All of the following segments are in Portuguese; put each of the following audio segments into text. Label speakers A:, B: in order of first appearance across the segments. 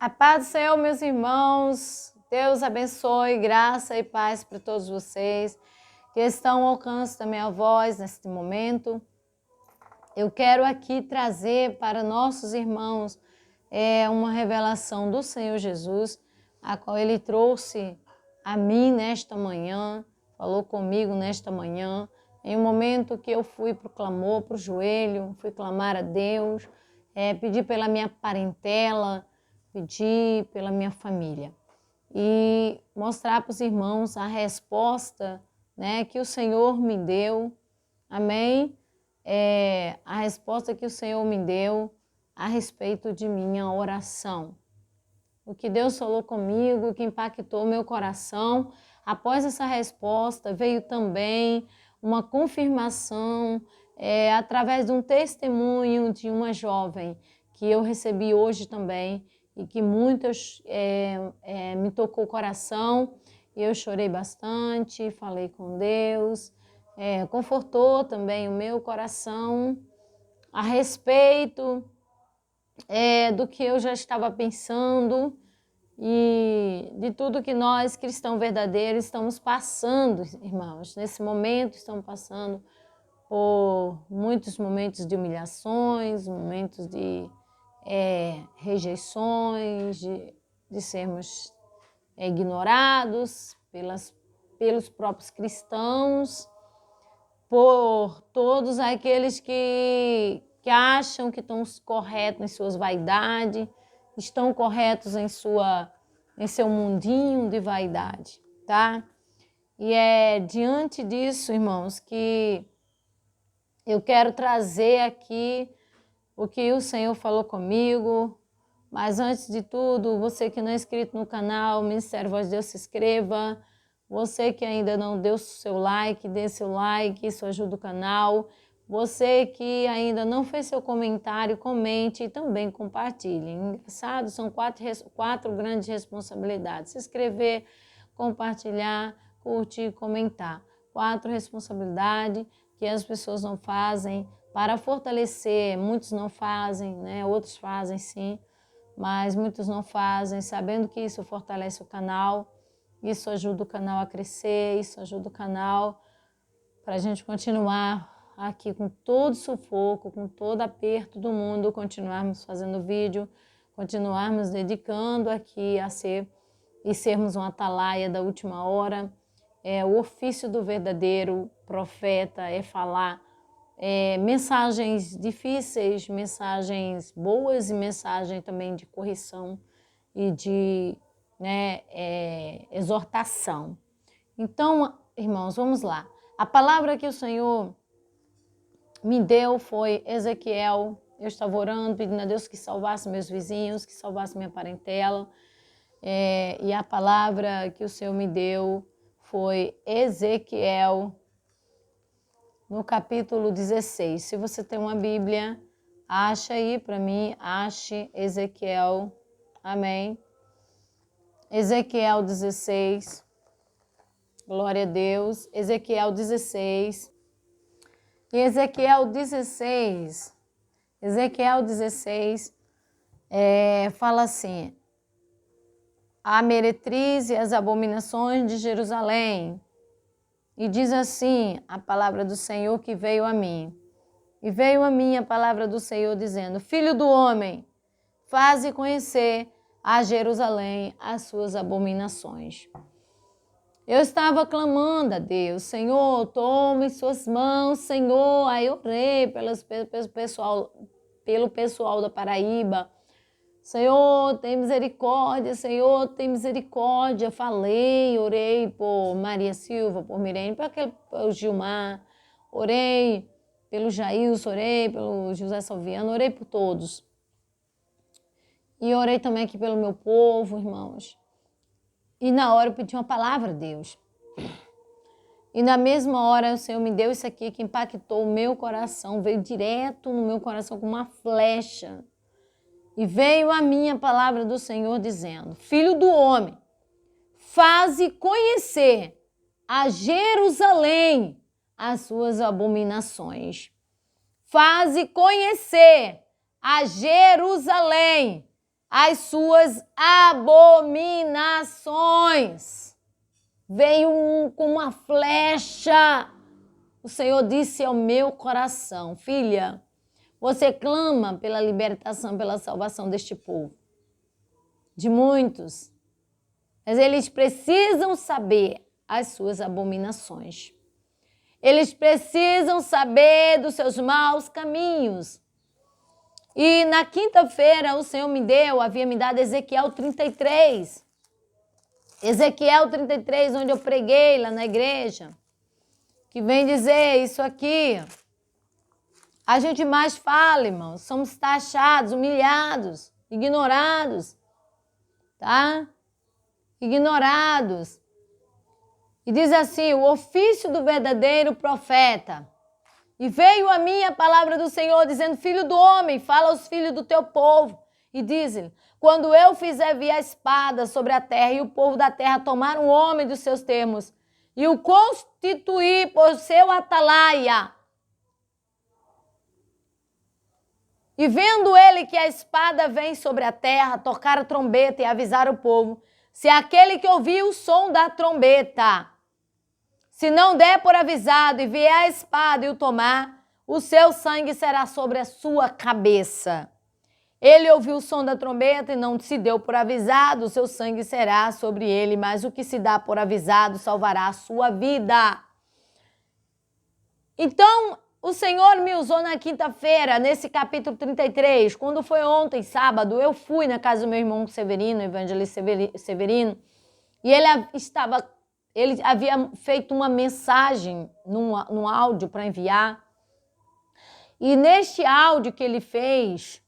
A: A paz do Senhor, meus irmãos. Deus abençoe, graça e paz para todos vocês que estão ao alcance da minha voz neste momento. Eu quero aqui trazer para nossos irmãos uma revelação do Senhor Jesus, a qual Ele trouxe a mim nesta manhã, falou comigo nesta manhã, em um momento que eu fui para o clamor, para o joelho, fui clamar a Deus, pedi pela minha parentela, pedi pela minha família e mostrar para os irmãos a resposta, né, que o Senhor me deu, amém? A resposta que o Senhor me deu a respeito de minha oração. O que Deus falou comigo, o que impactou meu coração, após essa resposta veio também uma confirmação através de um testemunho de uma jovem que eu recebi hoje também, e que muitas me tocou o coração, e eu chorei bastante, falei com Deus, confortou também o meu coração a respeito do que eu já estava pensando e de tudo que nós, cristãos verdadeiros, estamos passando, irmãos. Nesse momento estamos passando por muitos momentos de humilhações, momentos de rejeições, de sermos ignorados pelos próprios cristãos, por todos aqueles que acham que estão corretos em suas vaidades, estão corretos em seu mundinho de vaidade, tá? E é diante disso, irmãos, que eu quero trazer aqui o que o Senhor falou comigo. Mas antes de tudo, você que não é inscrito no canal, Ministério Voz de Deus, se inscreva. Você que ainda não deu seu like, dê seu like, isso ajuda o canal. Você que ainda não fez seu comentário, comente e também compartilhe. Engraçado, são quatro grandes responsabilidades: se inscrever, compartilhar, curtir, comentar. 4 responsabilidades que as pessoas não fazem para fortalecer. Muitos não fazem, né? Outros fazem sim, mas muitos não fazem, sabendo que isso fortalece o canal, isso ajuda o canal a crescer, isso ajuda o canal para a gente continuar aqui com todo sufoco, com todo aperto do mundo, continuarmos fazendo vídeo, continuarmos dedicando aqui a sermos uma atalaia da última hora. O ofício do verdadeiro profeta é falar mensagens difíceis, mensagens boas e mensagem também de correção e de exortação. Então, irmãos, vamos lá. A palavra que o Senhor me deu foi Ezequiel. Eu estava orando, pedindo a Deus que salvasse meus vizinhos, que salvasse minha parentela. E a palavra que o Senhor me deu foi Ezequiel, no capítulo 16. Se você tem uma Bíblia, acha aí para mim, ache Ezequiel, amém? Ezequiel 16, glória a Deus. Ezequiel 16. E Ezequiel 16 fala assim: a meretriz e as abominações de Jerusalém. E diz assim a palavra do Senhor que veio a mim. E veio a mim a palavra do Senhor dizendo: Filho do homem, faze conhecer a Jerusalém as suas abominações. Eu estava clamando a Deus: Senhor, tome em suas mãos, Senhor. Aí eu orei pelo pessoal da Paraíba. Senhor, tem misericórdia, Senhor, tem misericórdia. Falei, orei por Maria Silva, por Mirene, pelo Gilmar, orei pelo Jailson, orei pelo José Salviano, orei por todos. E orei também aqui pelo meu povo, irmãos. E na hora eu pedi uma palavra a Deus. E na mesma hora o Senhor me deu isso aqui que impactou o meu coração, veio direto no meu coração como uma flecha. E veio a minha palavra do Senhor dizendo: Filho do homem, faze conhecer a Jerusalém as suas abominações. Faze conhecer a Jerusalém as suas abominações. Veio com uma flecha. O Senhor disse ao meu coração: filha, você clama pela libertação, pela salvação deste povo, de muitos, mas eles precisam saber as suas abominações. Eles precisam saber dos seus maus caminhos. E na quinta-feira o Senhor havia me dado Ezequiel 33. Ezequiel 33, onde eu preguei lá na igreja, que vem dizer isso aqui. A gente mais fala, irmãos, somos taxados, humilhados, ignorados, tá? Ignorados. E diz assim: o ofício do verdadeiro profeta. E veio a mim a palavra do Senhor, dizendo: filho do homem, fala aos filhos do teu povo, e diz-lhe: quando eu fizer vir a espada sobre a terra, e o povo da terra tomar um homem dos seus termos, e o constituir por seu atalaia, e vendo ele que a espada vem sobre a terra, tocar a trombeta e avisar o povo, se aquele que ouviu o som da trombeta, se não der por avisado e vier a espada e o tomar, o seu sangue será sobre a sua cabeça. Ele ouviu o som da trombeta e não se deu por avisado, o seu sangue será sobre ele, mas o que se dá por avisado salvará a sua vida. Então, o Senhor me usou na quinta-feira, nesse capítulo 33, quando foi ontem, sábado, eu fui na casa do meu irmão Severino, evangelista Severino, e ele havia feito uma mensagem num áudio para enviar. E neste áudio que ele fez,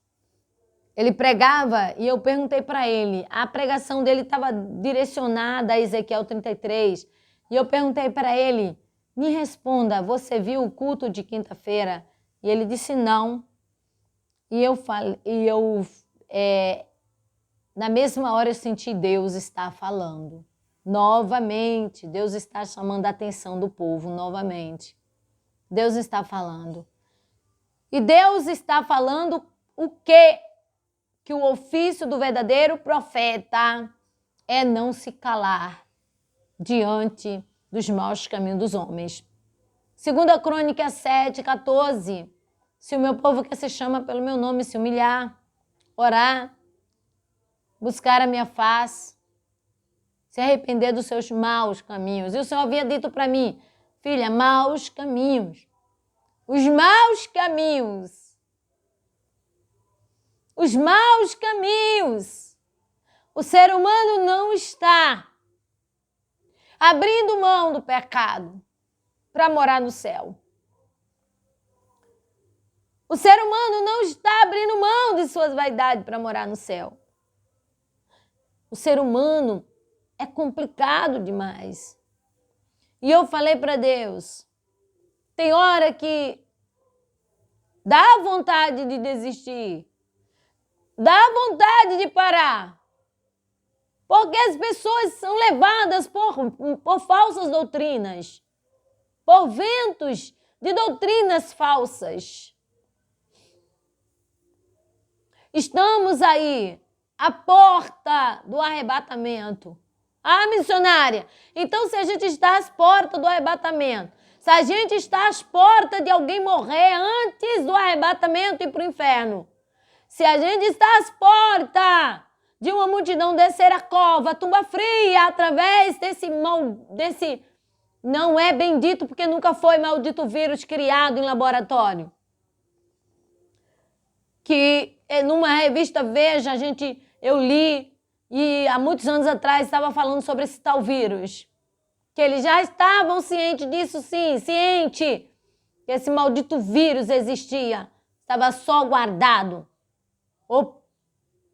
A: ele pregava e eu perguntei para ele, a pregação dele estava direcionada a Ezequiel 33. E eu perguntei para ele, me responda, você viu o culto de quinta-feira? E ele disse não. Na mesma hora eu senti Deus está falando. Novamente, Deus está chamando a atenção do povo, novamente. Deus está falando. E Deus está falando o quê? Que o ofício do verdadeiro profeta é não se calar diante dos maus caminhos dos homens. 2 Crônicas 7:14. Se o meu povo que se chama pelo meu nome se humilhar, orar, buscar a minha face, se arrepender dos seus maus caminhos. E o Senhor havia dito para mim, filha, maus caminhos. Os maus caminhos. Os maus caminhos. O ser humano não está abrindo mão do pecado para morar no céu. O ser humano não está abrindo mão de suas vaidades para morar no céu. O ser humano é complicado demais. E eu falei para Deus, tem hora que dá vontade de desistir, dá vontade de parar, porque as pessoas são levadas por falsas doutrinas, por ventos de doutrinas falsas. Estamos aí, à porta do arrebatamento. Ah, missionária, então se a gente está às portas do arrebatamento, se a gente está às portas de alguém morrer antes do arrebatamento e ir para o inferno, se a gente está às portas de uma multidão descer a cova, a tumba fria, através desse não é bendito porque nunca foi maldito vírus criado em laboratório. Que numa revista Veja, eu li, e há muitos anos atrás estava falando sobre esse tal vírus. Que eles já estavam cientes disso, sim, ciente. Que esse maldito vírus existia. Estava só guardado. Ou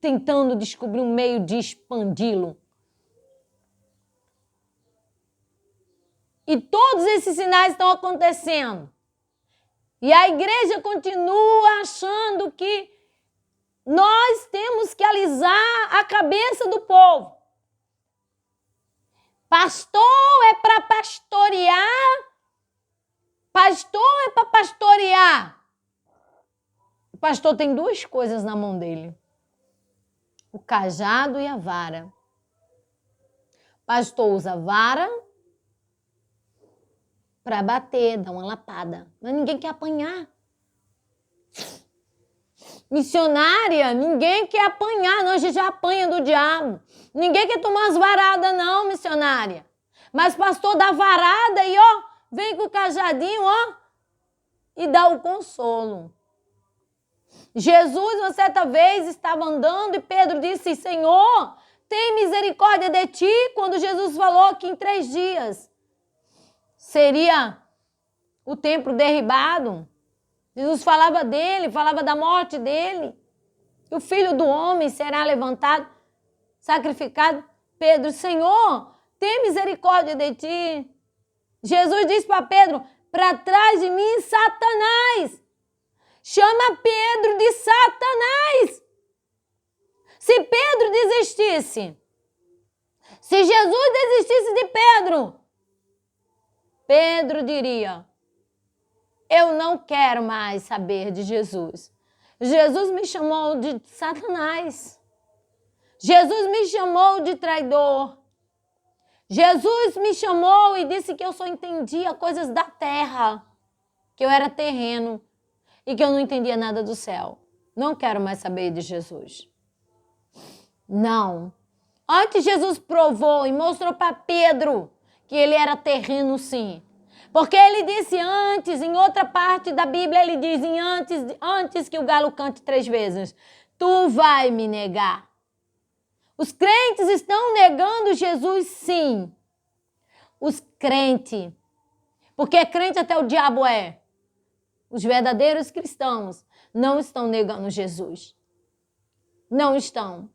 A: tentando descobrir um meio de expandi-lo. E todos esses sinais estão acontecendo. E a igreja continua achando que nós temos que alisar a cabeça do povo. Pastor é para pastorear. Pastor é para pastorear. O pastor tem duas coisas na mão dele. o cajado e a vara. O pastor usa vara para bater, dar uma lapada. Mas ninguém quer apanhar. Missionária, ninguém quer apanhar, não, a gente já apanha do diabo. Ninguém quer tomar as varadas, não, missionária. Mas pastor dá varada e, ó, vem com o cajadinho, ó, e dá o consolo. Jesus, uma certa vez, estava andando e Pedro disse, Senhor, tem misericórdia de ti, quando Jesus falou que em 3 dias seria o templo derribado. Jesus falava dele, falava da morte dele. O filho do homem será levantado, sacrificado. Pedro, Senhor, tem misericórdia de ti. Jesus disse para Pedro, para trás de mim, Satanás. Chama Pedro de Satanás. Se Pedro desistisse, se Jesus desistisse de Pedro, Pedro diria, eu não quero mais saber de Jesus. Jesus me chamou de Satanás. Jesus me chamou de traidor. Jesus me chamou e disse que eu só entendia coisas da terra, que eu era terreno e que eu não entendia nada do céu. Não quero mais saber de Jesus. Não. Antes Jesus provou e mostrou para Pedro que ele era terreno, sim. Porque ele disse antes, em outra parte da Bíblia, ele diz antes que o galo cante 3 vezes, tu vai me negar. Os crentes estão negando Jesus, sim. Os crentes. Porque crente até o diabo é. Os verdadeiros cristãos não estão negando Jesus. Não estão.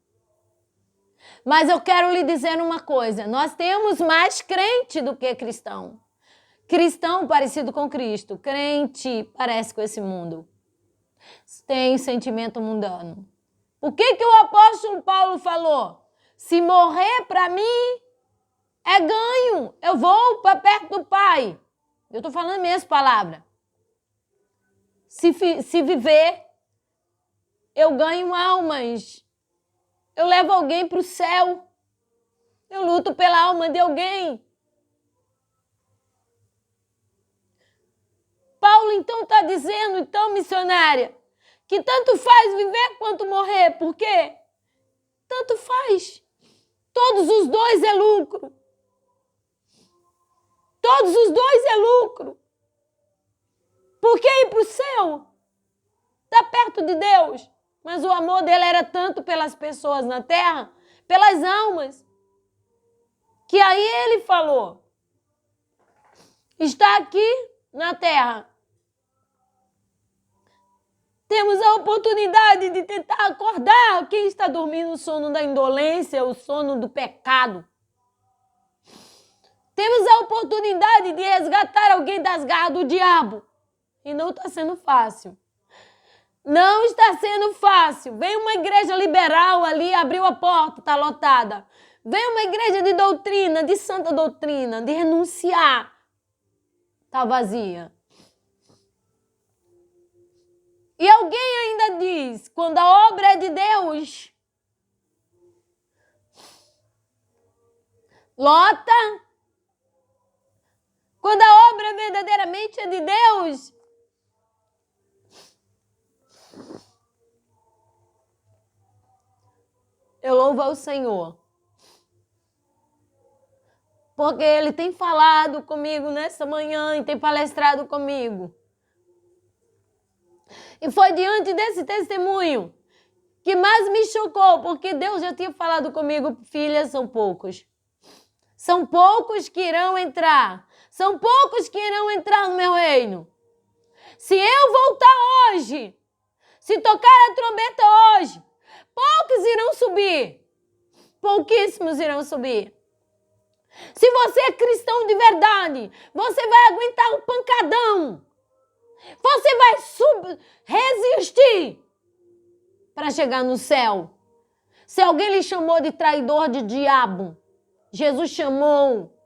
A: Mas eu quero lhe dizer uma coisa. Nós temos mais crente do que cristão. Cristão parecido com Cristo. Crente parece com esse mundo. Tem sentimento mundano. O que o apóstolo Paulo falou? Se morrer para mim é ganho. Eu vou para perto do Pai. Eu estou falando a mesma palavra. Se viver, eu ganho almas. Eu levo alguém para o céu. Eu luto pela alma de alguém. Paulo, então, está dizendo, então, missionária, que tanto faz viver quanto morrer. Por quê? Tanto faz. Todos os dois é lucro. Todos os dois é lucro. Por que ir para o céu? Está perto de Deus. Mas o amor dele era tanto pelas pessoas na terra, pelas almas, que aí ele falou, está aqui na terra. Temos a oportunidade de tentar acordar quem está dormindo o sono da indolência, o sono do pecado. Temos a oportunidade de resgatar alguém das garras do diabo. E não está sendo fácil. Não está sendo fácil. Vem uma igreja liberal ali, abriu a porta, está lotada. Vem uma igreja de doutrina, de santa doutrina, de renunciar. Está vazia. E alguém ainda diz, quando a obra é de Deus, lota. Quando a obra verdadeiramente é de Deus, eu louvo ao Senhor. Porque Ele tem falado comigo nessa manhã e tem palestrado comigo. E foi diante desse testemunho que mais me chocou, porque Deus já tinha falado comigo, filha, são poucos. São poucos que irão entrar. São poucos que irão entrar no meu reino. Se eu voltar hoje, se tocar a trombeta hoje, poucos irão subir. Pouquíssimos irão subir. Se você é cristão de verdade, você vai aguentar o pancadão. Você vai resistir para chegar no céu. Se alguém lhe chamou de traidor, de diabo, Jesus chamou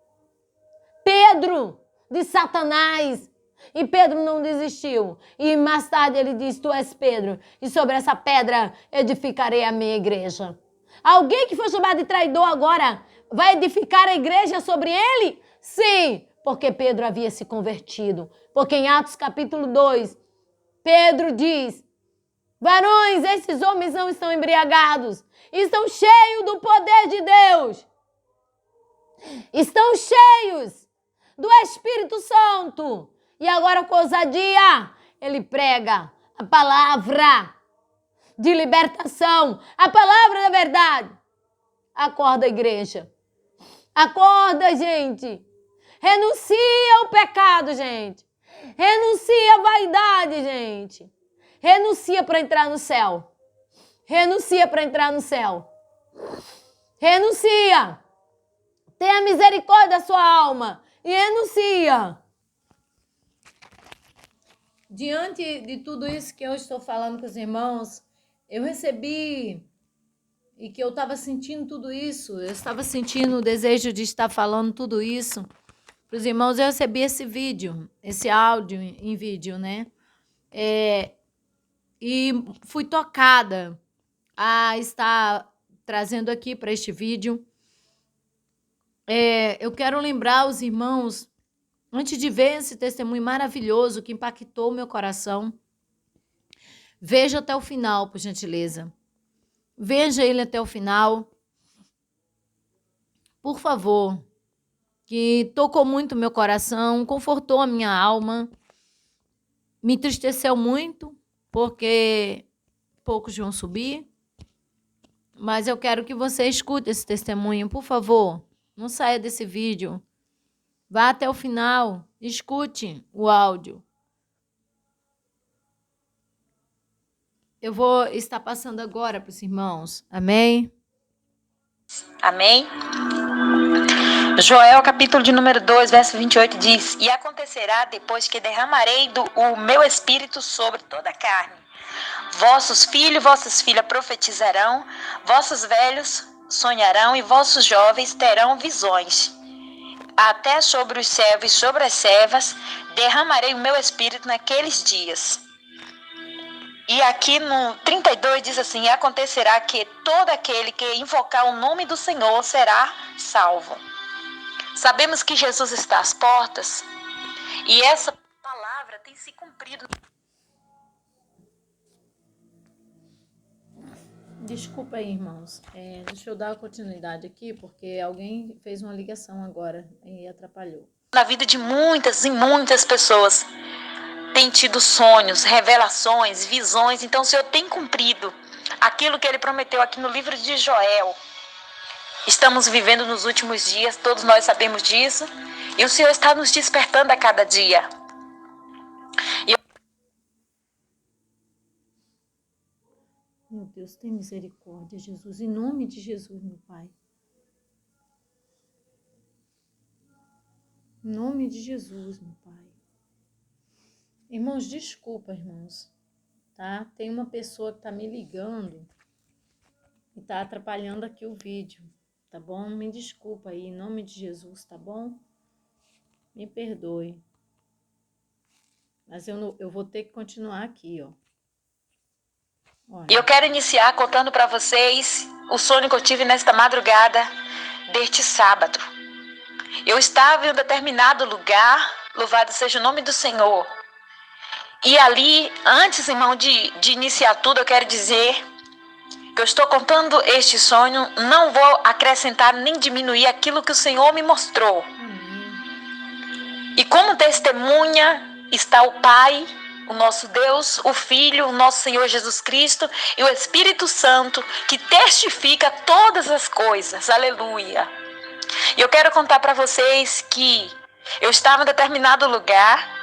A: Pedro de Satanás. E Pedro não desistiu. E mais tarde ele disse, tu és Pedro, e sobre essa pedra edificarei a minha igreja. Alguém que foi chamado de traidor agora vai edificar a igreja sobre ele? Sim, porque Pedro havia se convertido. Porque em Atos capítulo 2, Pedro diz: varões, esses homens não estão embriagados, estão cheios do poder de Deus. Estão cheios do Espírito Santo. E agora com ousadia, ele prega a palavra de libertação, a palavra da verdade. Acorda, igreja. Acorda, gente. Renuncia ao pecado, gente. Renuncia à vaidade, gente. Renuncia para entrar no céu. Renuncia para entrar no céu. Renuncia. Tenha misericórdia da sua alma e renuncia. Diante de tudo isso que eu estou falando com os irmãos, eu recebi e que eu estava sentindo tudo isso, eu estava sentindo o desejo de estar falando tudo isso para os irmãos. Eu recebi esse vídeo, esse áudio em vídeo, né? E fui tocada a estar trazendo aqui para este vídeo. Eu quero lembrar os irmãos, antes de ver esse testemunho maravilhoso que impactou o meu coração, veja até o final, por gentileza. Veja ele até o final. Por favor, que tocou muito o meu coração, confortou a minha alma, me entristeceu muito, porque poucos vão subir, mas eu quero que você escute esse testemunho, por favor. Não saia desse vídeo. Vá até o final. Escute o áudio. Eu vou estar passando agora para os irmãos. Amém?
B: Amém? Joel, capítulo de número 2, verso 28, diz: e acontecerá depois que derramarei o meu espírito sobre toda a carne. Vossos filhos e vossas filhas profetizarão, vossos velhos sonharão e vossos jovens terão visões. Até sobre os servos e sobre as servas derramarei o meu espírito naqueles dias. E aqui no 32 diz assim: e acontecerá que todo aquele que invocar o nome do Senhor será salvo. Sabemos que Jesus está às portas e essa palavra tem se cumprido.
A: Desculpa aí, irmãos. Deixa eu dar continuidade aqui, porque alguém fez uma ligação agora e atrapalhou.
B: Na vida de muitas e muitas pessoas tem tido sonhos, revelações, visões. Então o Senhor tem cumprido aquilo que Ele prometeu aqui no livro de Joel. Estamos vivendo nos últimos dias, todos nós sabemos disso. E o Senhor está nos despertando a cada dia.
A: Meu Deus, tem misericórdia, Jesus. Em nome de Jesus, meu Pai. Em nome de Jesus, meu Pai. Irmãos, desculpa, irmãos, tá? Tem uma pessoa que tá me ligando e tá atrapalhando aqui o vídeo, tá bom? Me desculpa aí, em nome de Jesus, tá bom? Me perdoe. Mas eu vou ter que continuar aqui, ó.
B: E eu quero iniciar contando para vocês o sonho que eu tive nesta madrugada deste sábado. Eu estava em um determinado lugar, louvado seja o nome do Senhor. E ali, antes, irmão, de iniciar tudo, eu quero dizer que eu estou contando este sonho, não vou acrescentar nem diminuir aquilo que o Senhor me mostrou. E como testemunha está o Pai, o nosso Deus, o Filho, o nosso Senhor Jesus Cristo e o Espírito Santo, que testifica todas as coisas. Aleluia. E eu quero contar para vocês que eu estava em determinado lugar.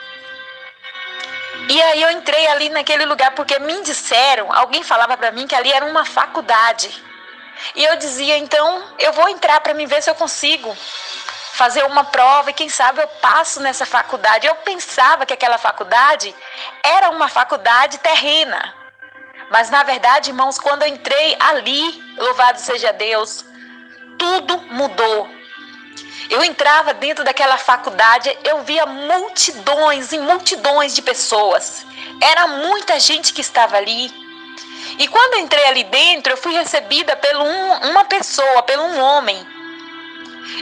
B: E aí eu entrei ali naquele lugar porque me disseram, alguém falava para mim que ali era uma faculdade. E eu dizia, então eu vou entrar para me ver se eu consigo fazer uma prova e quem sabe eu passo nessa faculdade. Eu pensava que aquela faculdade era uma faculdade terrena. Mas na verdade, irmãos, quando eu entrei ali, louvado seja Deus, tudo mudou. Eu entrava dentro daquela faculdade, eu via multidões e multidões de pessoas. Era muita gente que estava ali. E quando eu entrei ali dentro, eu fui recebida por uma pessoa, por um homem.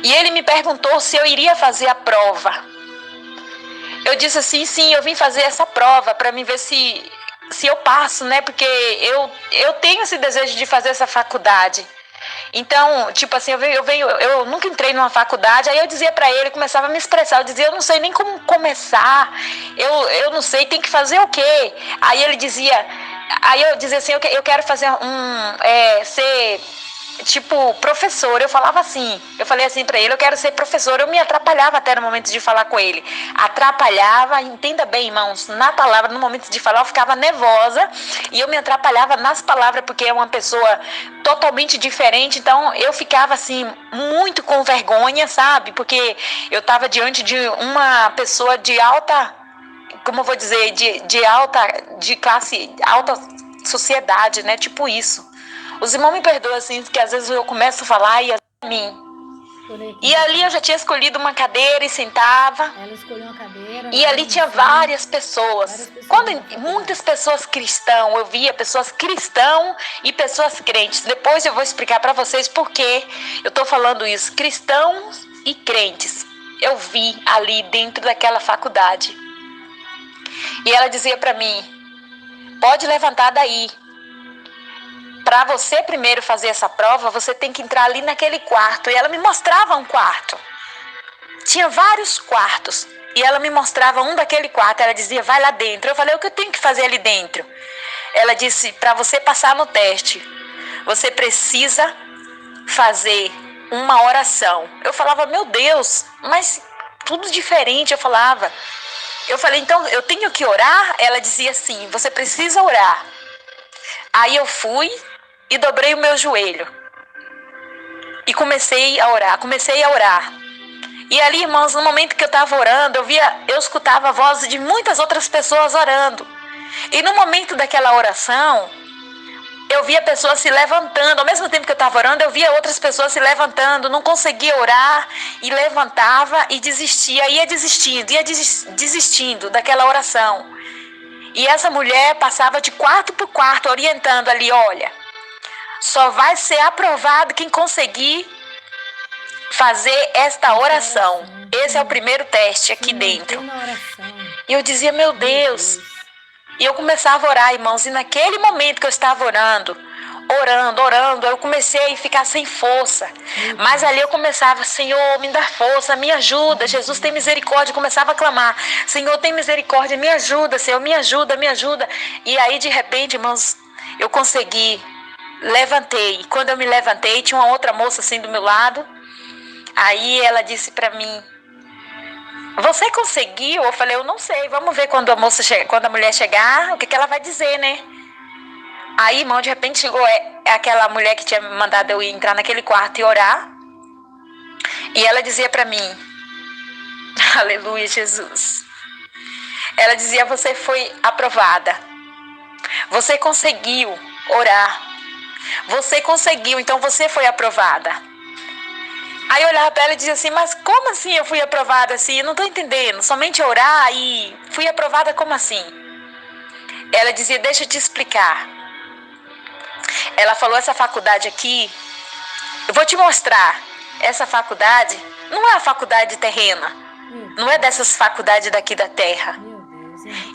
B: E ele me perguntou se eu iria fazer a prova. Eu disse assim, sim, eu vim fazer essa prova para me ver se eu passo, né? Porque eu tenho esse desejo de fazer essa faculdade. Então, tipo assim, eu nunca entrei numa faculdade, aí eu dizia para ele, começava a me expressar, eu dizia, eu não sei nem como começar, eu não sei, tem que fazer o quê? Aí eu dizia assim, eu quero fazer ser tipo professor. Eu falei assim para ele, eu quero ser professor. Eu me atrapalhava até no momento de falar com ele, atrapalhava, entenda bem, irmãos, na palavra, no momento de falar eu ficava nervosa e eu me atrapalhava nas palavras, porque é uma pessoa totalmente diferente, então eu ficava assim muito com vergonha, sabe, porque eu estava diante de uma pessoa de alta, como eu vou dizer, de classe alta sociedade, né, tipo isso. Os irmãos me perdoam, assim, que às vezes eu começo a falar e a mim. E ali eu já tinha escolhido uma cadeira e sentava.
C: Ela escolheu uma cadeira.
B: E ali tinha várias pessoas. Muitas pessoas cristãs, eu via pessoas cristãs e pessoas crentes. Depois eu vou explicar para vocês por que eu estou falando isso. Cristãos e crentes. Eu vi ali dentro daquela faculdade. E ela dizia para mim, pode levantar daí. Para você primeiro fazer essa prova, você tem que entrar ali naquele quarto. E ela me mostrava um quarto. Tinha vários quartos. E ela me mostrava um daquele quarto. Ela dizia, vai lá dentro. Eu falei, o que eu tenho que fazer ali dentro? Ela disse, para você passar no teste, você precisa fazer uma oração. Eu falava, meu Deus, mas tudo diferente. Eu falei, então eu tenho que orar? Ela dizia assim, você precisa orar. Aí eu fui e dobrei o meu joelho. E comecei a orar. E ali, irmãos, no momento que eu estava orando, eu escutava a voz de muitas outras pessoas orando. E no momento daquela oração, eu via pessoas se levantando. Ao mesmo tempo que eu estava orando, eu via outras pessoas se levantando. Não conseguia orar e levantava e desistia. Ia desistindo daquela oração. E essa mulher passava de quarto por quarto, orientando ali, olha, só vai ser aprovado quem conseguir fazer esta oração. Esse é o primeiro teste aqui dentro. E eu dizia, meu Deus. E eu começava a orar, irmãos, e naquele momento que eu estava orando, eu comecei a ficar sem força. Mas ali eu começava, Senhor, me dá força, me ajuda, Jesus tem misericórdia. Eu começava a clamar, Senhor, tem misericórdia, me ajuda, Senhor, me ajuda, me ajuda. E aí, de repente, irmãos, eu consegui, levantei. Quando eu me levantei, tinha uma outra moça assim do meu lado. Aí ela disse para mim, você conseguiu? Eu falei, eu não sei, vamos ver quando a mulher chegar, o que ela vai dizer, né? Aí, irmão, de repente chegou aquela mulher que tinha mandado eu ir entrar naquele quarto e orar. E ela dizia para mim, aleluia, Jesus. Ela dizia, você foi aprovada. Você conseguiu orar. Você conseguiu, então você foi aprovada. Aí eu olhava para ela e dizia assim, mas como assim eu fui aprovada assim? Eu não estou entendendo, somente orar e fui aprovada como assim? Ela dizia, deixa eu te explicar. Ela falou, essa faculdade aqui, eu vou te mostrar. Essa faculdade não é a faculdade terrena. Não é dessas faculdades daqui da terra.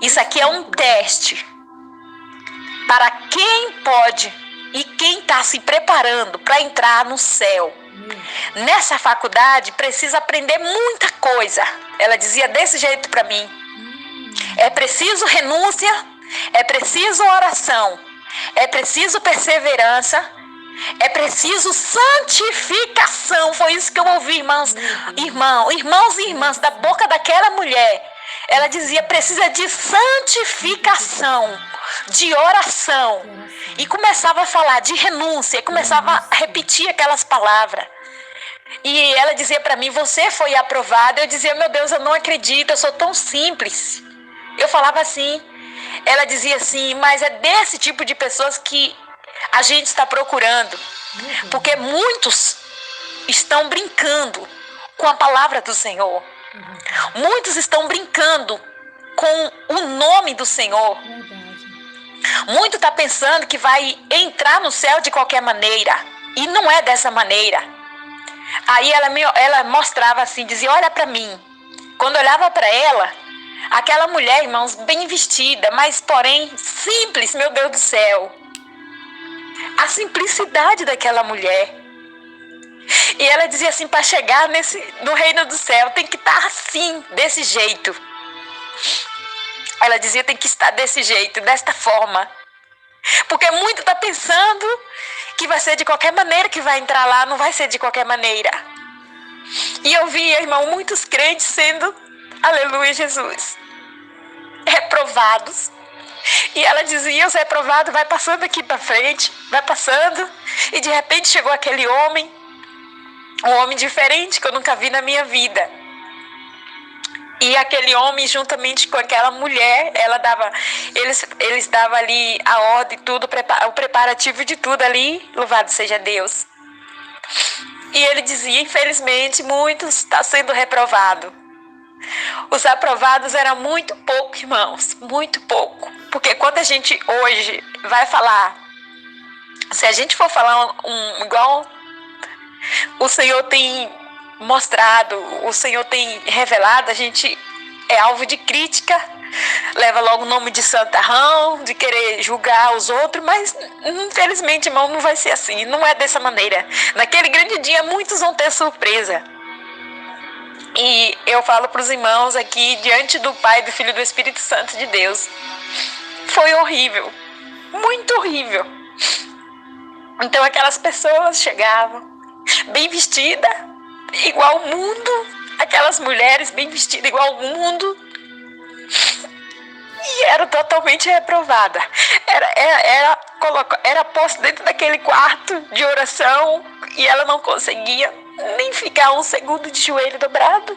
B: Isso aqui é um teste para quem pode e quem está se preparando para entrar no céu. Nessa faculdade precisa aprender muita coisa. Ela dizia desse jeito para mim. É preciso renúncia, é preciso oração, é preciso perseverança, é preciso santificação. Foi isso que eu ouvi, irmãos e irmãs, da boca daquela mulher. Ela dizia, precisa de santificação, de oração. E começava a falar de renúncia, e começava a repetir aquelas palavras. E ela dizia para mim, você foi aprovada. Eu dizia, meu Deus, eu não acredito, eu sou tão simples. Eu falava assim. Ela dizia assim, mas é desse tipo de pessoas que a gente está procurando. Porque muitos estão brincando com a palavra do Senhor. Muitos estão brincando com o nome do Senhor. Muito está pensando que vai entrar no céu de qualquer maneira. E não é dessa maneira. Aí ela mostrava assim, dizia, olha para mim. Quando olhava para ela, aquela mulher, irmãos, bem vestida, mas porém simples, meu Deus do céu. A simplicidade daquela mulher. E ela dizia assim, para chegar no reino do céu, tem que estar assim, desse jeito. Ela dizia, tem que estar desse jeito, desta forma. Porque muito está pensando que vai ser de qualquer maneira que vai entrar lá, não vai ser de qualquer maneira. E eu via, irmão, muitos crentes sendo, aleluia, Jesus, reprovados. E ela dizia, os reprovados vai passando aqui para frente, vai passando. E de repente chegou aquele homem, um homem diferente que eu nunca vi na minha vida. E aquele homem, juntamente com aquela mulher, eles davam ali a ordem, tudo, o preparativo de tudo ali, louvado seja Deus. E ele dizia, infelizmente, muitos estão sendo reprovados. Os aprovados eram muito pouco, irmãos, muito pouco. Porque quando a gente hoje vai falar, se a gente for falar igual o Senhor tem mostrado, o Senhor tem revelado, a gente é alvo de crítica, leva logo o nome de santarrão, de querer julgar os outros, mas infelizmente, irmão, não vai ser assim, não é dessa maneira. Naquele grande dia, muitos vão ter surpresa. E eu falo para os irmãos aqui, diante do Pai, do Filho e do Espírito Santo de Deus, foi horrível, muito horrível. Então aquelas pessoas chegavam, bem vestidas, igual o mundo, aquelas mulheres bem vestidas igual o mundo, e era totalmente reprovada. Era posta dentro daquele quarto de oração e ela não conseguia nem ficar um segundo de joelho dobrado.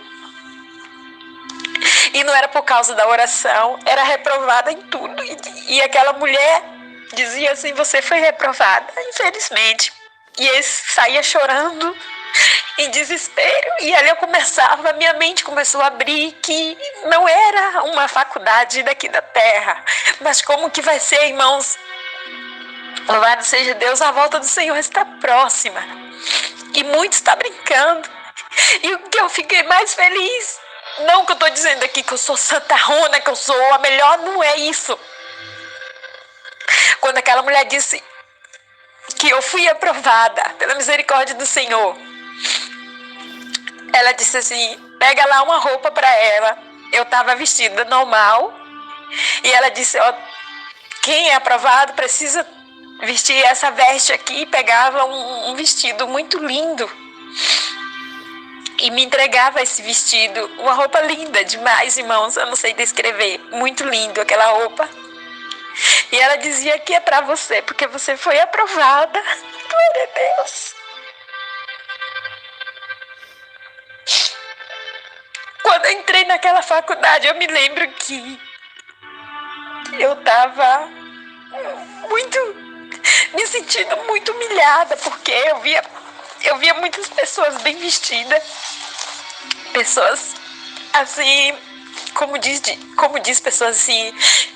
B: E não era por causa da oração, era reprovada em tudo. E aquela mulher dizia assim, você foi reprovada, infelizmente. E ele saía chorando, em desespero, e ali minha mente começou a abrir que não era uma faculdade daqui da terra, mas como que vai ser, irmãos? Louvado seja Deus, a volta do Senhor está próxima, e muitos estão brincando, e o que eu fiquei mais feliz, não que eu estou dizendo aqui que eu sou santarrona, que eu sou a melhor, não é isso. Quando aquela mulher disse que eu fui aprovada pela misericórdia do Senhor, ela disse assim, pega lá uma roupa para ela. Eu estava vestida normal. E ela disse, ó, quem é aprovado precisa vestir essa veste aqui. E pegava um vestido muito lindo. E me entregava esse vestido. Uma roupa linda demais, irmãos. Eu não sei descrever. Muito lindo aquela roupa. E ela dizia que é para você, porque você foi aprovada. Glória a Deus. Quando eu entrei naquela faculdade, eu me lembro que eu estava me sentindo muito humilhada, porque eu via muitas pessoas bem vestidas, pessoas assim, como diz pessoas assim,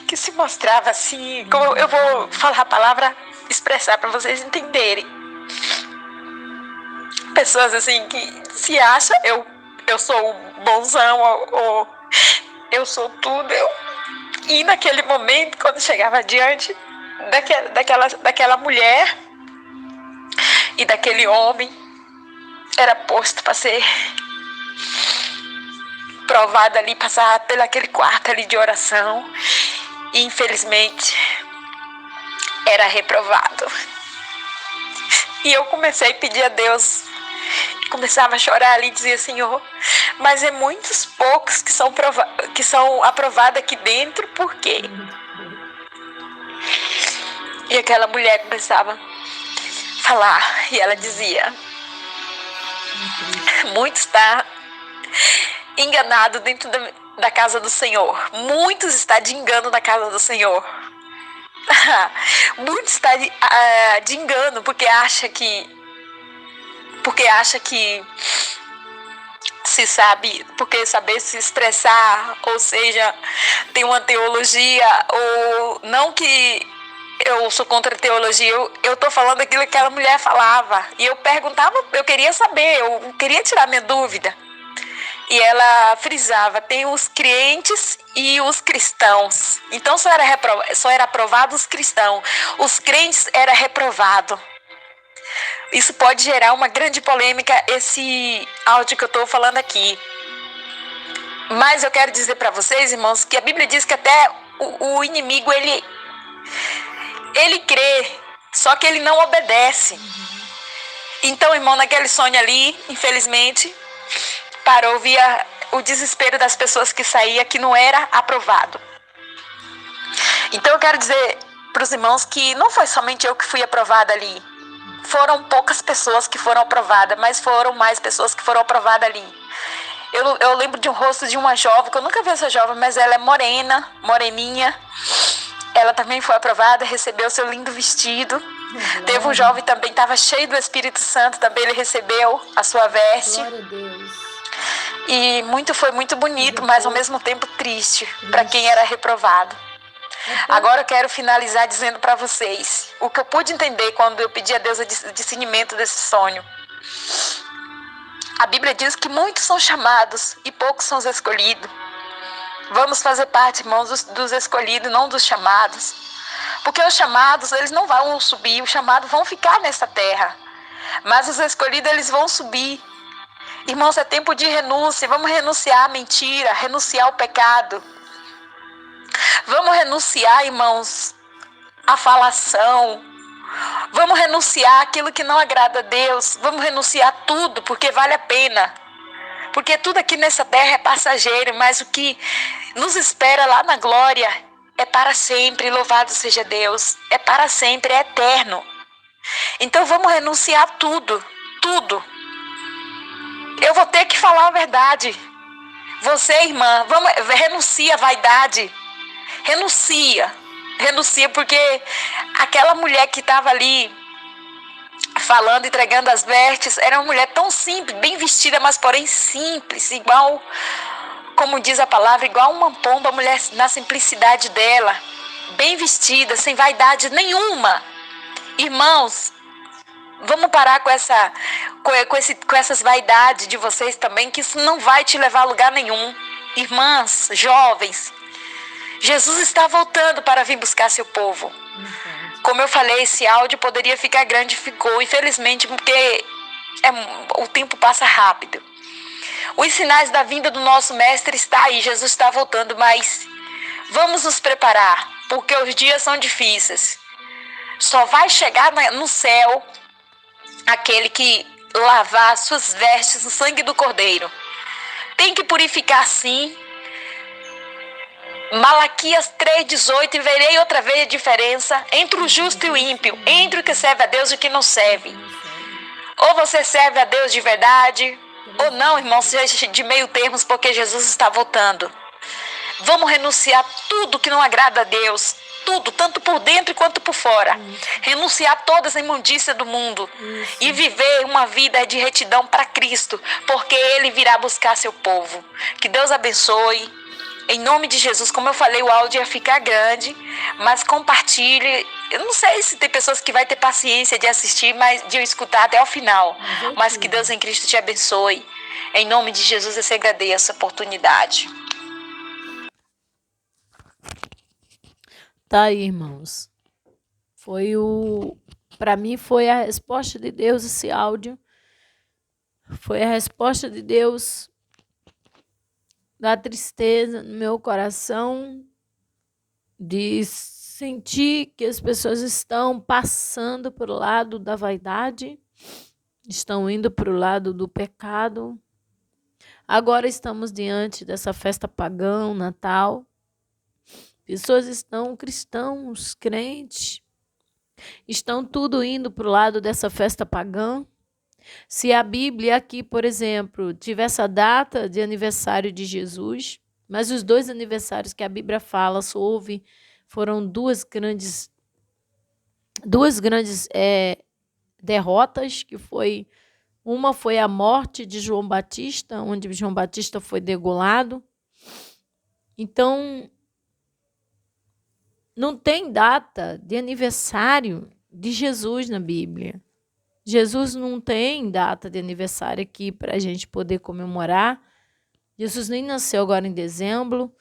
B: que se mostrava assim, como eu vou falar a palavra, expressar para vocês entenderem. Pessoas assim que se acham, eu sou o bonzão, ou eu sou tudo. E naquele momento, quando chegava diante daquela mulher e daquele homem, era posto para ser provado ali, passar pelo aquele quarto ali de oração. E infelizmente era reprovado. E eu comecei a pedir a Deus, começava a chorar ali e dizia, Senhor, mas é muitos poucos que são aprovados aqui dentro, por quê? E aquela mulher começava a falar, e ela dizia, muitos estão enganados dentro da casa do Senhor, muitos estão de engano na casa do Senhor. Muitos estão de engano porque acha que se sabe, porque saber se expressar, ou seja, tem uma teologia, ou não que eu sou contra a teologia, eu tô falando aquilo que aquela mulher falava. E eu perguntava, eu queria saber, eu queria tirar minha dúvida. E ela frisava, tem os crentes e os cristãos. Então só era aprovado os cristãos. Os crentes era reprovado. Isso pode gerar uma grande polêmica, esse áudio que eu estou falando aqui. Mas eu quero dizer para vocês, irmãos, que a Bíblia diz que até o inimigo, ele crê, só que ele não obedece. Então, irmão, naquele sonho ali, infelizmente, parou, via o desespero das pessoas que saía, que não era aprovado. Então eu quero dizer para os irmãos que não foi somente eu que fui aprovada ali. Foram poucas pessoas que foram aprovadas, mas foram mais pessoas que foram aprovadas ali. Eu lembro de um rosto de uma jovem, que eu nunca vi essa jovem, mas ela é moreninha. Ela também foi aprovada, recebeu seu lindo vestido. Teve um jovem também, estava cheio do Espírito Santo, também ele recebeu a sua veste.
A: Glória a Deus.
B: E foi muito bonito, mas ao mesmo tempo triste para quem era reprovado. Agora eu quero finalizar dizendo para vocês o que eu pude entender quando eu pedi a Deus o discernimento desse sonho. A Bíblia diz que muitos são chamados e poucos são os escolhidos. Vamos fazer parte, irmãos, dos escolhidos, não dos chamados. Porque os chamados, eles não vão subir, os chamados vão ficar nessa terra. Mas os escolhidos, eles vão subir. Irmãos, é tempo de renúncia. Vamos renunciar à mentira, renunciar ao pecado. Vamos renunciar, irmãos, à falação. Vamos renunciar àquilo que não agrada a Deus. Vamos renunciar a tudo, porque vale a pena. Porque tudo aqui nessa terra é passageiro, mas o que nos espera lá na glória é para sempre. Louvado seja Deus. É para sempre, é eterno. Então vamos renunciar a tudo, tudo. Eu vou ter que falar a verdade. Você, irmã, renuncia à vaidade. Renuncia, porque aquela mulher que estava ali falando, entregando as vestes, era uma mulher tão simples, bem vestida, mas porém simples, igual, como diz a palavra, igual uma pomba, a mulher na simplicidade dela, bem vestida, sem vaidade nenhuma. Irmãos, vamos parar com essas vaidades de vocês também, que isso não vai te levar a lugar nenhum. Irmãs, jovens, Jesus está voltando para vir buscar seu povo. Como eu falei, esse áudio poderia ficar grande, ficou, infelizmente, porque o tempo passa rápido. Os sinais da vinda do nosso mestre estão aí, Jesus está voltando, mas vamos nos preparar, porque os dias são difíceis. Só vai chegar no céu aquele que lavar suas vestes no sangue do Cordeiro. Tem que purificar sim. Malaquias 3,18, e verei outra vez a diferença entre o justo e o ímpio, entre o que serve a Deus e o que não serve. Ou você serve a Deus de verdade, ou não, irmão, seja de meio termos, porque Jesus está voltando. Vamos renunciar tudo que não agrada a Deus, tudo, tanto por dentro quanto por fora. Renunciar todas as imundícias do mundo e viver uma vida de retidão para Cristo, porque Ele virá buscar seu povo. Que Deus abençoe. Em nome de Jesus, como eu falei, o áudio ia ficar grande, mas compartilhe. Eu não sei se tem pessoas que vai ter paciência de assistir, mas de eu escutar até o final. Mas que Deus em Cristo te abençoe. Em nome de Jesus, eu te agradeço a oportunidade.
A: Tá aí, irmãos. Para mim foi a resposta de Deus esse áudio. Foi a resposta de Deus da tristeza no meu coração, de sentir que as pessoas estão passando para o lado da vaidade, estão indo para o lado do pecado. Agora estamos diante dessa festa pagã, Natal. Pessoas cristãos, crentes, estão tudo indo para o lado dessa festa pagã. Se a Bíblia aqui, por exemplo, tivesse a data de aniversário de Jesus, mas os 2 aniversários que a Bíblia fala foram duas grandes derrotas, que uma foi a morte de João Batista, onde João Batista foi degolado. Então,
C: Não tem data de aniversário de Jesus na Bíblia. Jesus não tem data de aniversário aqui para a gente poder comemorar. Jesus nem nasceu agora em dezembro,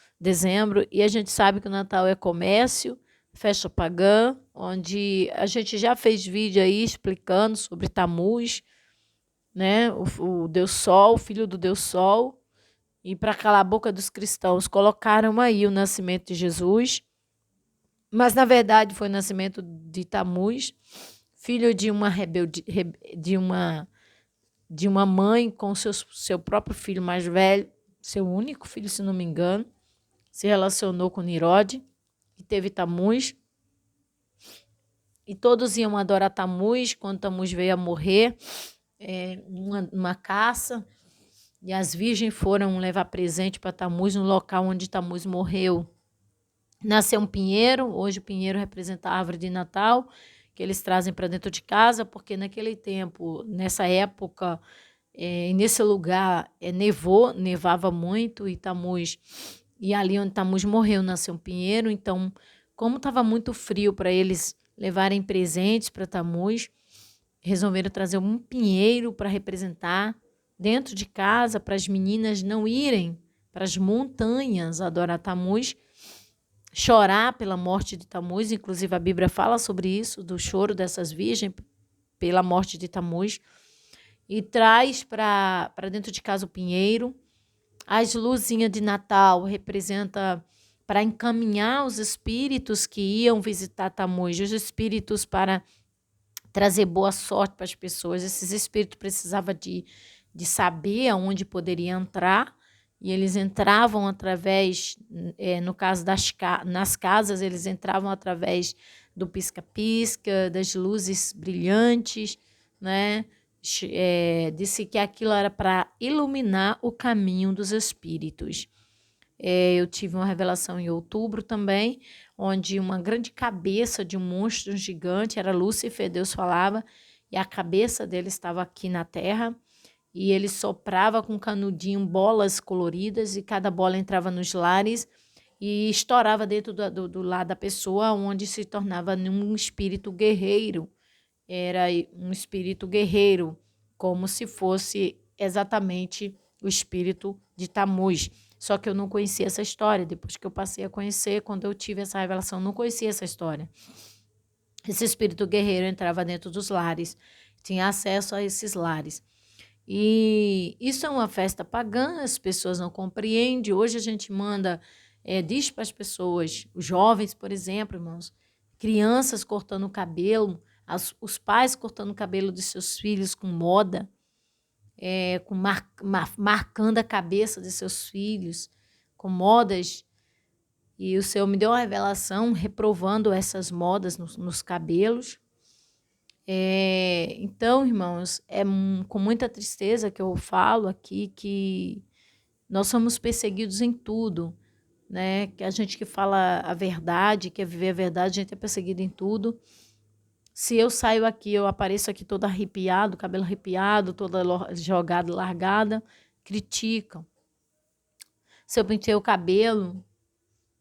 C: e a gente sabe que o Natal é comércio, festa pagã, onde a gente já fez vídeo aí explicando sobre Tammuz, né? O Deus Sol, o filho do Deus Sol. E para calar a boca dos cristãos, colocaram aí o nascimento de Jesus. Mas, na verdade, foi o nascimento de Tammuz, filho de uma de uma mãe com seu próprio filho mais velho, seu único filho, se não me engano, se relacionou com Nirode, e teve Tammuz. E todos iam adorar Tammuz. Quando Tammuz veio a morrer, numa caça, e as virgens foram levar presente para Tammuz no local onde Tammuz morreu. Nasceu um pinheiro. Hoje o pinheiro representa a árvore de Natal, que eles trazem para dentro de casa, porque naquele tempo, nessa época, nesse lugar, nevava muito, e Tammuz, e ali onde Tammuz morreu, nasceu um pinheiro. Então, como estava muito frio para eles levarem presentes para Tammuz, resolveram trazer um pinheiro para representar dentro de casa, para as meninas não irem para as montanhas adorar Tammuz, chorar pela morte de Tammuz. Inclusive a Bíblia fala sobre isso, do choro dessas virgens pela morte de Tammuz, e traz para dentro de casa o pinheiro. As luzinhas de Natal representa para encaminhar os espíritos que iam visitar Tammuz, os espíritos para trazer boa sorte para as pessoas. Esses espíritos precisavam de saber aonde poderia entrar, e eles entravam através, no caso nas casas, eles entravam através do pisca-pisca, das luzes brilhantes, né? Disse que aquilo era para iluminar o caminho dos espíritos. Eu tive uma revelação em outubro também, onde uma grande cabeça de um monstro gigante, era Lúcifer, Deus falava, e a cabeça dele estava aqui na terra, e ele soprava com canudinho bolas coloridas, e cada bola entrava nos lares e estourava dentro do lar da pessoa, onde se tornava um espírito guerreiro. Era um espírito guerreiro, como se fosse exatamente o espírito de Tammuz. Só que eu não conhecia essa história. Depois que eu passei a conhecer, quando eu tive essa revelação, eu não conhecia essa história. Esse espírito guerreiro entrava dentro dos lares, tinha acesso a esses lares. E isso é uma festa pagã, as pessoas não compreendem. Hoje a gente diz para as pessoas, os jovens, por exemplo, irmãos, crianças cortando o cabelo, os pais cortando o cabelo de seus filhos com moda, marcando a cabeça de seus filhos com modas. E o Senhor me deu uma revelação reprovando essas modas nos cabelos. Então, irmãos, com muita tristeza que eu falo aqui que nós somos perseguidos em tudo, né? Que a gente que fala a verdade, quer viver a verdade, a gente é perseguido em tudo. Se eu saio aqui, eu apareço aqui toda arrepiada, cabelo arrepiado, toda jogada, largada, criticam. Se eu pintei o cabelo,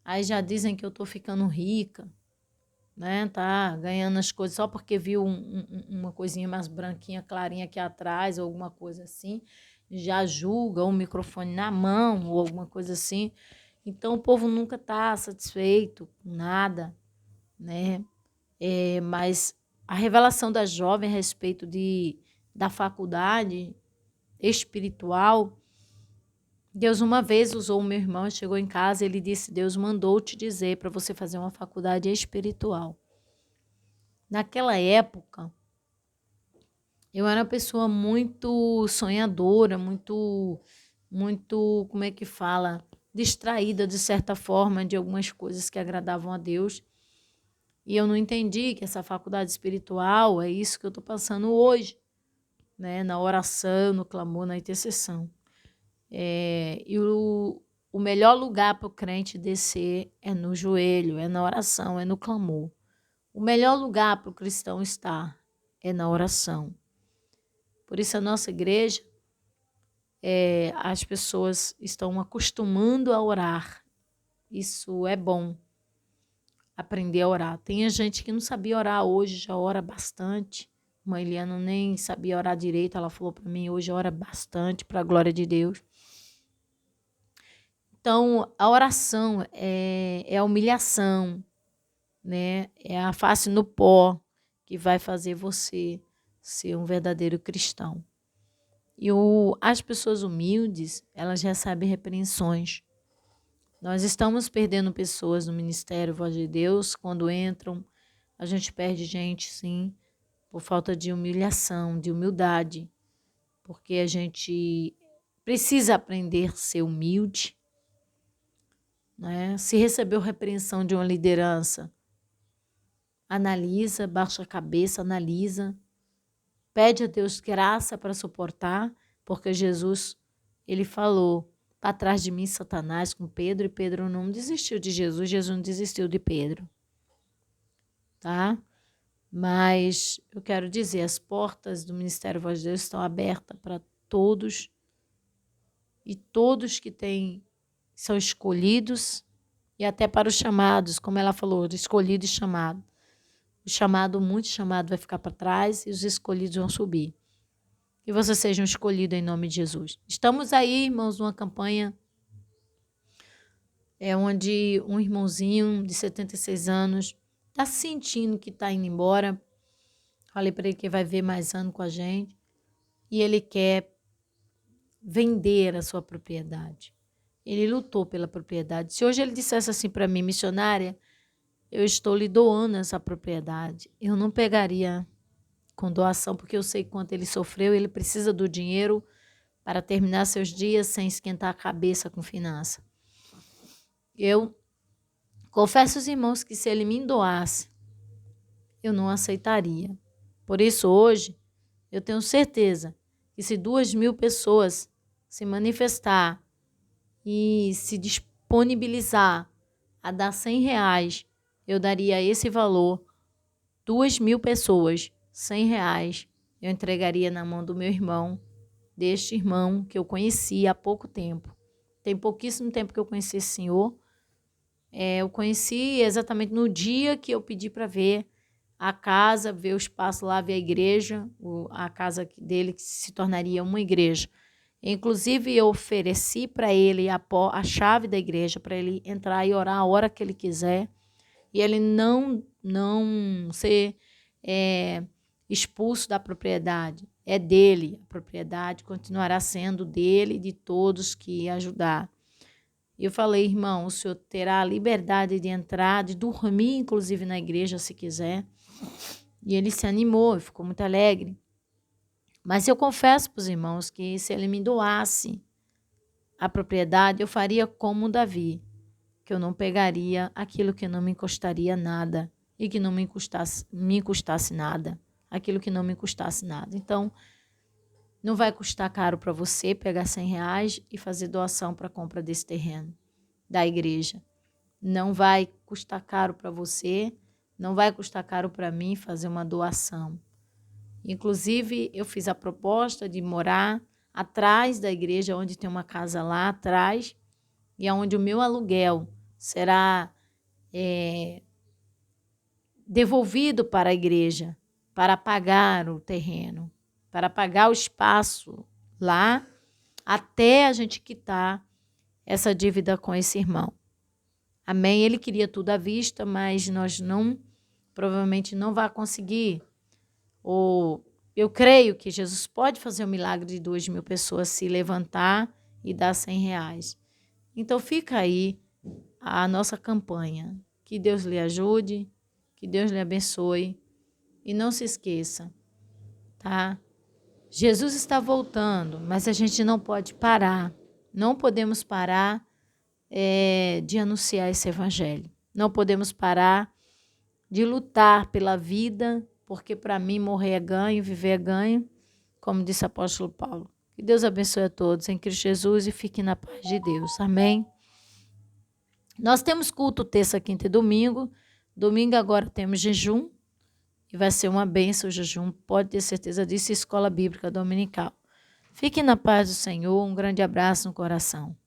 C: aí já dizem que eu tô ficando rica, né? Tá ganhando as coisas só porque viu uma coisinha mais branquinha, clarinha aqui atrás, ou alguma coisa assim, já julga, um microfone na mão, ou alguma coisa assim. Então o povo nunca tá satisfeito com nada, né? Mas a revelação da jovem a respeito da faculdade espiritual, Deus uma vez usou o meu irmão, chegou em casa, ele disse: Deus mandou te dizer para você fazer uma faculdade espiritual. Naquela época, eu era uma pessoa muito sonhadora, muito, como é que fala? Distraída, de certa forma, de algumas coisas que agradavam a Deus. E eu não entendi que essa faculdade espiritual é isso que eu estou passando hoje, né? Na oração, no clamor, na intercessão. E o melhor lugar para o crente descer é no joelho, é na oração, é no clamor. O melhor lugar para o cristão estar é na oração. Por isso a nossa igreja, as pessoas estão acostumando a orar. Isso é bom. aprender a orar. Tem gente que não sabia orar hoje, já ora bastante. Mãe Eliana nem sabia orar direito, ela falou para mim, hoje ora bastante, para a glória de Deus. Então, a oração é a humilhação, né? É a face no pó que vai fazer você ser um verdadeiro cristão. E as pessoas humildes, elas recebem repreensões. Nós estamos perdendo pessoas no Ministério Voz de Deus. Quando entram, a gente perde gente, sim, por falta de humilhação, de humildade. Porque a gente precisa aprender a ser humilde. Né? Se recebeu repreensão de uma liderança, analisa, baixa a cabeça, analisa. Pede a Deus graça para suportar, porque Jesus, ele falou, para trás de mim, Satanás, com Pedro, e Pedro não desistiu de Jesus, Jesus não desistiu de Pedro. Tá? Mas eu quero dizer, as portas do Ministério Voz de Deus estão abertas para todos, e todos que são escolhidos, e até para os chamados, como ela falou, escolhido e chamado. Muito chamado vai ficar para trás e os escolhidos vão subir. Que vocês sejam escolhidos em nome de Jesus. Estamos aí, irmãos, numa campanha onde um irmãozinho de 76 anos está sentindo que está indo embora. Falei para ele que vai ver mais ano com a gente. E ele quer vender a sua propriedade. Ele lutou pela propriedade. Se hoje ele dissesse assim para mim, missionária, eu estou lhe doando essa propriedade, eu não pegaria com doação, porque eu sei quanto ele sofreu, ele precisa do dinheiro para terminar seus dias sem esquentar a cabeça com finança. Eu confesso aos irmãos que se ele me doasse, eu não aceitaria. Por isso, hoje, eu tenho certeza que se 2.000 pessoas se manifestar e se disponibilizar a dar R$100, eu daria esse valor. 2.000 pessoas, R$100, eu entregaria na mão do meu irmão, deste irmão que eu conheci há pouco tempo. Tem pouquíssimo tempo que eu conheci esse senhor. Eu conheci exatamente no dia que eu pedi para ver a casa, ver o espaço lá, ver a igreja, a casa dele que se tornaria uma igreja. Inclusive, eu ofereci para ele a chave da igreja, para ele entrar e orar a hora que ele quiser. E ele não ser expulso da propriedade. É dele, a propriedade continuará sendo dele e de todos que ajudar. E eu falei, irmão, o senhor terá a liberdade de entrar, de dormir, inclusive, na igreja, se quiser. E ele se animou, ficou muito alegre. Mas eu confesso para os irmãos que se ele me doasse a propriedade, eu faria como Davi, que eu não pegaria aquilo que não me custaria nada e que não me custasse nada, aquilo que não me custasse nada. Então, não vai custar caro para você pegar R$100 e fazer doação para a compra desse terreno da igreja. Não vai custar caro para você, não vai custar caro para mim fazer uma doação. Inclusive, eu fiz a proposta de morar atrás da igreja, onde tem uma casa lá atrás, e onde o meu aluguel será devolvido para a igreja, para pagar o terreno, para pagar o espaço lá, até a gente quitar essa dívida com esse irmão. Amém? Ele queria tudo à vista, mas nós provavelmente não vai conseguir. Eu creio que Jesus pode fazer o milagre de 2.000 pessoas se levantar e dar R$100. Então fica aí a nossa campanha. Que Deus lhe ajude, que Deus lhe abençoe. E não se esqueça, tá? Jesus está voltando, mas a gente não pode parar. Não podemos parar de anunciar esse evangelho. Não podemos parar de lutar pela vida, porque para mim morrer é ganho, viver é ganho, como disse o apóstolo Paulo. Que Deus abençoe a todos em Cristo Jesus e fique na paz de Deus. Amém? Nós temos culto terça, quinta e domingo. Domingo agora temos jejum. E vai ser uma bênção o jejum. Pode ter certeza disso. Escola Bíblica Dominical. Fique na paz do Senhor. Um grande abraço no coração.